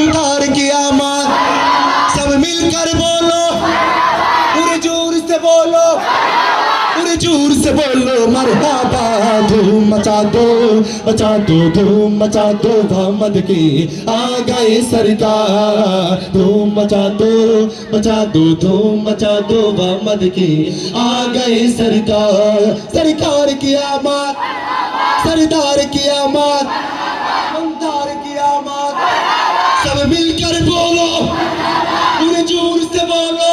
मंकार क़यामत सब मिलकर बोलो, पूरे जोर से बोलो, पूरे जोर से बोलो मरहबा। धूम मचा दो, मचा दो, धूम मचा दो मोहम्मद की आ गए सरकार। धूम मचा दो, मचा दो, धूम मचा दो मोहम्मद की आ गए सरकार। सरकार क़यामत, सरदार क़यामत, मंकार क़यामत सब मिलकर बोलो, पूरे जोर से बोलो,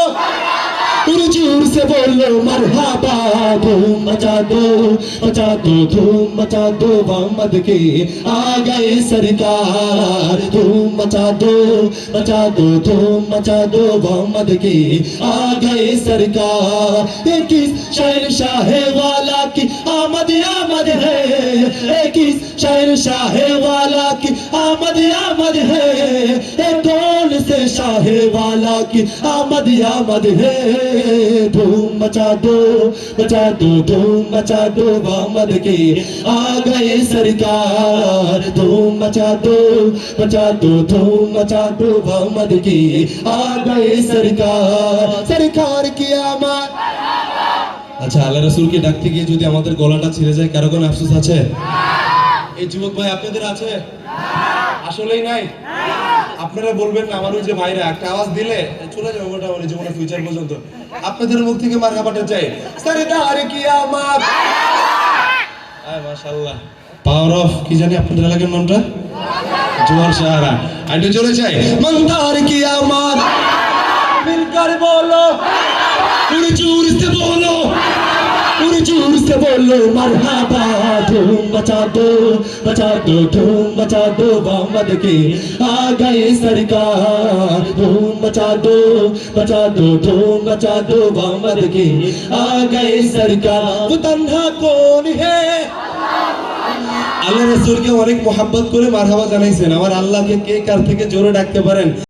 पूरे जोर से बोलो मरहबा। धूम मचा दो, मचा दो, धूम मचा दो मोहम्मद की आ गए सरकार। धूम मचा दो, मचा दो, धूम मचा दो मोहम्मद की आ गए सरकार। ये किस शहंशाह वाला की आमद आमद है, ये किस शहंशाह वाला की आमद आमद है, ये कौन से शाह वाला की आमद आमद है। धूम मचा दो, मचा दो, धूम मचा दो मोहम्मद की आ गए सरकार। धूम मचा दो, मचा दो, धूम मचा दो मोहम्मद की आ गए सरकार। सरकार क़यामत। আচ্ছা, আল্লাহ রাসূলকে ডাকতে গিয়ে যদি আমাদের গলাটা ছিঁড়ে যায় কারো কোনো আফসোস আছে? এই যুবক ভাই আপনাদের আছে? আসলেই নাই। আপনারা বলবেন না, আমার ওই যে ভাইরা একটা আওয়াজ দিলে চলে যাবে মোটামুটি জীবনে ফিউচার পর্যন্ত। আপনাদের মুখ থেকে মারহাবাটা চাই। সরদার क़यामत। আয় মাশাআল্লাহ, পাওয়ার অফ কি জানি আপনাদের এলাকার নামটা? জোয়ার সাহারা। আইটা জোরে চাই। मंकार क़यामत मिलकर बोलो, पूरे जोर से बोलो, पूरे जोर से बोलो मरहबा। धूम मचा दो, मचा दो, धूम मचा दो मोहम्मद की आ गए सरकार। धूम मचा दो, मचा दो, धूम मचा दो मोहम्मद की आ गए सरकार। वो तन्हा कौन है? আল্লাহ রাসূলকে অনেক মোহাব্বত করে মারহাবা জানাইছেন। আমার আল্লাহকে কে কার থেকে জোরে ডাকতে পারেন?